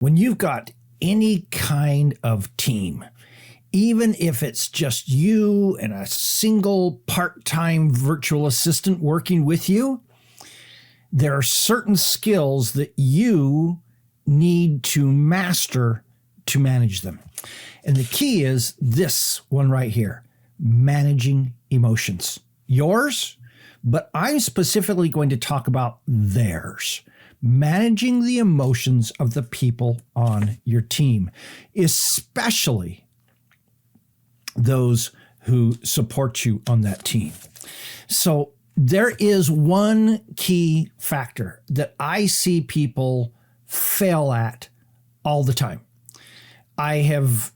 When you've got any kind of team, even if it's just you and a single part-time virtual assistant working with you, there are certain skills that you need to master to manage them. And the key is this one right here, managing emotions. Yours, but I'm specifically going to talk about theirs. Managing the emotions of the people on your team, especially those who support you on that team. So there is one key factor that I see people fail at all the time. I have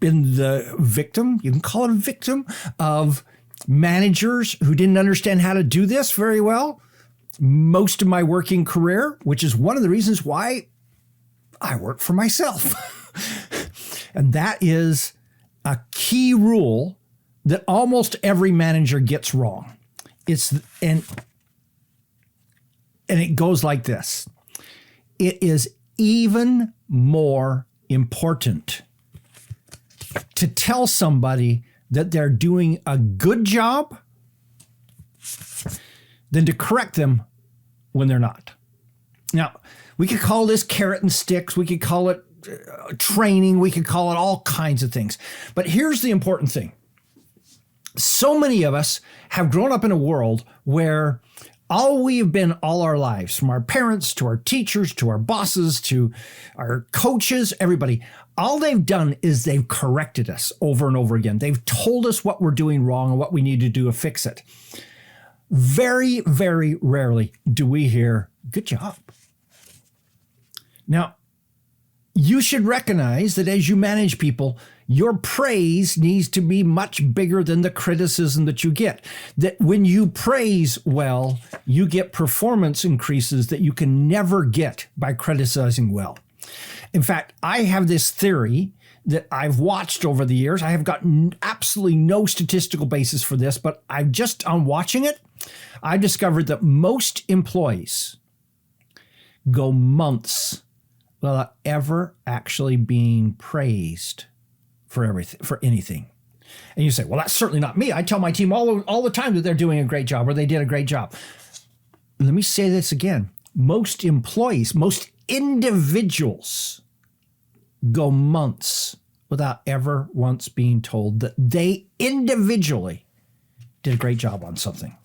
been the victim, you can call it a victim, of managers who didn't understand how to do this very well most of my working career, which is one of the reasons why I work for myself. And that is a key rule that almost every manager gets wrong. And it goes like this. It is even more important to tell somebody that they're doing a good job than to correct them when they're not. Now, we could call this carrot and sticks. We could call it training. We could call it all kinds of things. But here's the important thing. So many of us have grown up in a world where all we've been all our lives, from our parents to our teachers to our bosses to our coaches, everybody, all they've done is they've corrected us over and over again. They've told us what we're doing wrong and what we need to do to fix it. Very, very rarely do we hear, good job. Now, you should recognize that as you manage people, your praise needs to be much bigger than the criticism that you get. That when you praise well, you get performance increases that you can never get by criticizing well. In fact, I have this theory that I've watched over the years. I have gotten absolutely no statistical basis for this, but I've just on watching it, I discovered that most employees go months without ever actually being praised for anything. And you say, well, that's certainly not me. I tell my team all the time that they're doing a great job or they did a great job. Let me say this again. Most employees, most individuals go months without ever once being told that they individually did a great job on something.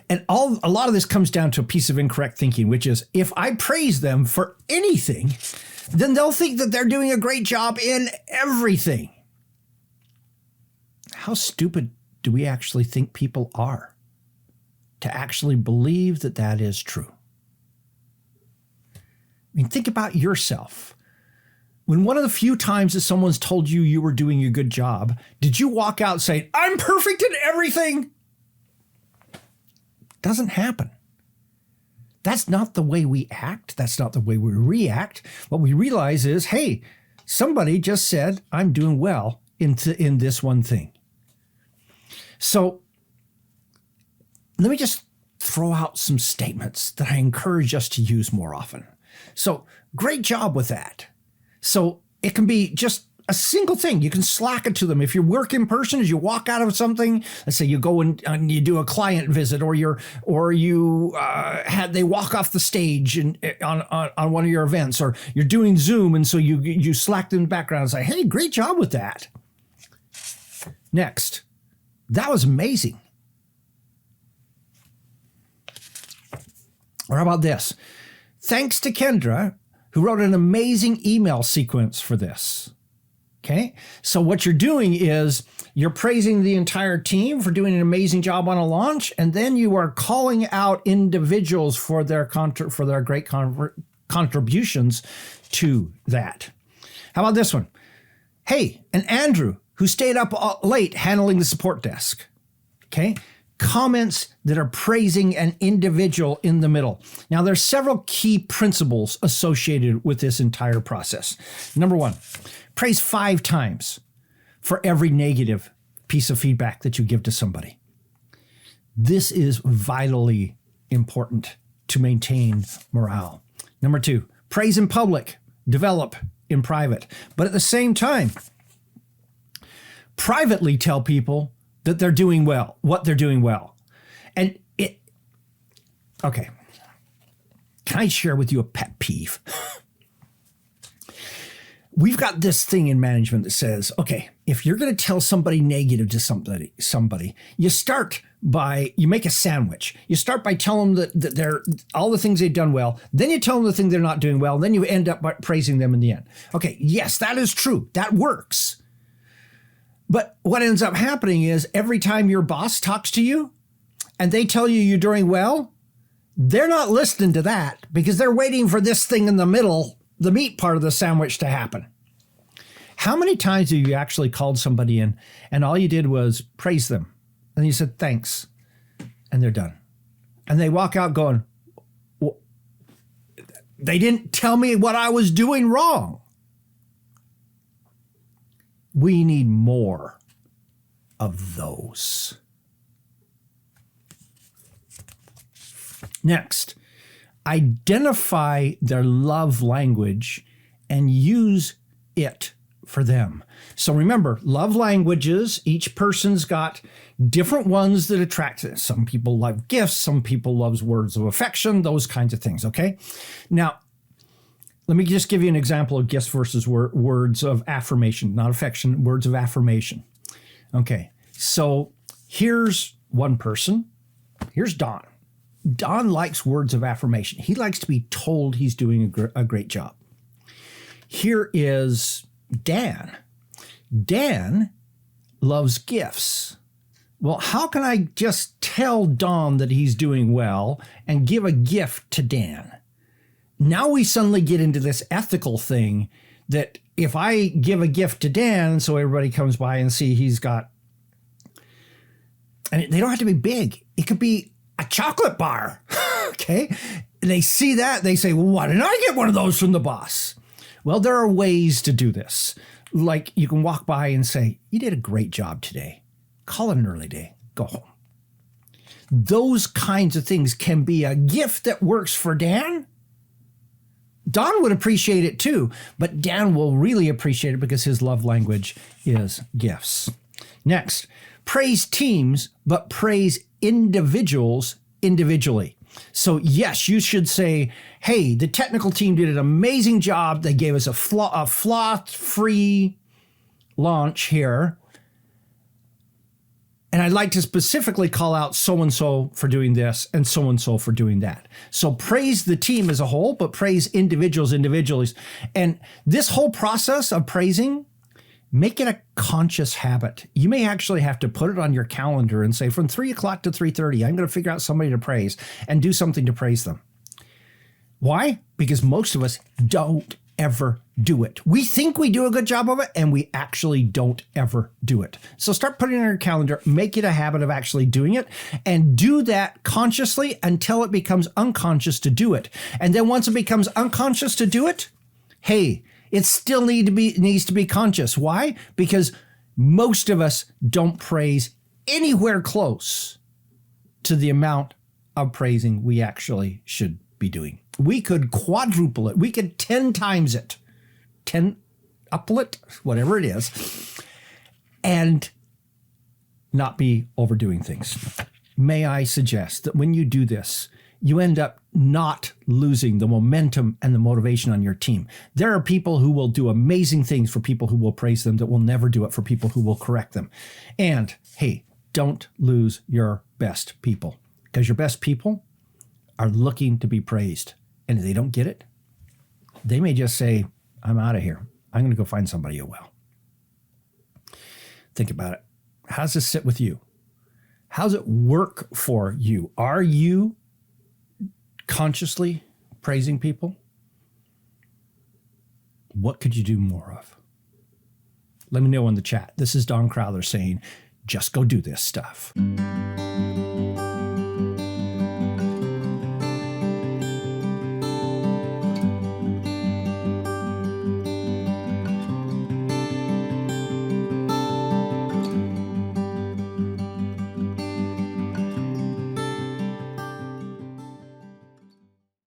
And a lot of this comes down to a piece of incorrect thinking, which is if I praise them for anything, then they'll think that they're doing a great job in everything. How stupid do we actually think people are to actually believe that that is true? I mean, think about yourself. When one of the few times that someone's told you you were doing a good job, did you walk out saying, I'm perfect in everything? Doesn't happen. That's not the way we act. That's not the way we react. What we realize is, hey, somebody just said I'm doing well in this one thing. So let me just throw out some statements that I encourage us to use more often. So great job with that. So it can be just a single thing. You can slack it to them. If you work in person, as you walk out of something, let's say you go and you do a client visit, or they walk off the stage on one of your events, or you're doing Zoom, and so you slack them in the background and say, "Hey, great job with that." Next, that was amazing. Or how about this? Thanks to Kendra, who wrote an amazing email sequence for this. Okay, so what you're doing is you're praising the entire team for doing an amazing job on a launch, and then you are calling out individuals for their great contributions to that. How about this one? Hey, and Andrew, who stayed up late handling the support desk. Okay, comments that are praising an individual in the middle. Now, there's several key principles associated with this entire process. Number one, praise 5 times for every negative piece of feedback that you give to somebody. This is vitally important to maintain morale. Number 2, Praise in public, develop in private. But at the same time, privately tell people that they're doing well, what they're doing well. And okay. Can I share with you a pet peeve? We've got this thing in management that says, okay, if you're going to tell somebody negative to somebody, you start by, you make a sandwich. You start by telling them that they're all the things they've done well. Then you tell them the thing they're not doing well. And then you end up by praising them in the end. Okay, yes, that is true. That works. But what ends up happening is every time your boss talks to you and they tell you you're doing well, they're not listening to that because they're waiting for this thing in the middle, the meat part of the sandwich, to happen. How many times have you actually called somebody in and all you did was praise them? And you said, thanks. And they're done. And they walk out going, well, they didn't tell me what I was doing wrong. We need more of those. Next, identify their love language and use it for them. So remember, love languages, each person's got different ones that attract it. Some people love gifts, some people love words of affection, those kinds of things, okay? Now, let me just give you an example of gifts versus words of affirmation, not affection, words of affirmation. Okay, so here's one person. Here's Don. Don likes words of affirmation. He likes to be told he's doing a great job. Here is Dan. Dan loves gifts. Well, how can I just tell Don that he's doing well and give a gift to Dan? Now we suddenly get into this ethical thing that if I give a gift to Dan, so everybody comes by and see he's got, and they don't have to be big. It could be a chocolate bar, okay? They see that, they say, well, why didn't I get one of those from the boss? Well, there are ways to do this. Like you can walk by and say, you did a great job today. Call it an early day, go home. Those kinds of things can be a gift that works for Dan. Don would appreciate it too, but Dan will really appreciate it because his love language is gifts. Next, praise teams, but praise individuals individually. So yes, you should say, hey, the technical team did an amazing job. They gave us a flaw-free launch here. And I'd like to specifically call out so-and-so for doing this and so-and-so for doing that. So praise the team as a whole, but praise individuals individually. And this whole process of praising, make it a conscious habit. You may actually have to put it on your calendar and say from 3 o'clock to 3:30, I'm going to figure out somebody to praise and do something to praise them. Why? Because most of us don't ever do it. We think we do a good job of it, and we actually don't ever do it. So start putting it on your calendar, make it a habit of actually doing it, and do that consciously until it becomes unconscious to do it. And then once it becomes unconscious to do it, hey, it still needs to be conscious. Why? Because most of us don't praise anywhere close to the amount of praising we actually should be doing. We could quadruple it. We could 10 times it, 10 uplet, whatever it is, and not be overdoing things. May I suggest that when you do this, you end up not losing the momentum and the motivation on your team. There are people who will do amazing things for people who will praise them that will never do it for people who will correct them. And hey, don't lose your best people, because your best people are looking to be praised. And if they don't get it, they may just say, I'm out of here. I'm going to go find somebody who will. Think about it. How does this sit with you? How does it work for you? Are you consciously praising people? What could you do more of? Let me know in the chat. This is Don Crowther saying, just go do this stuff.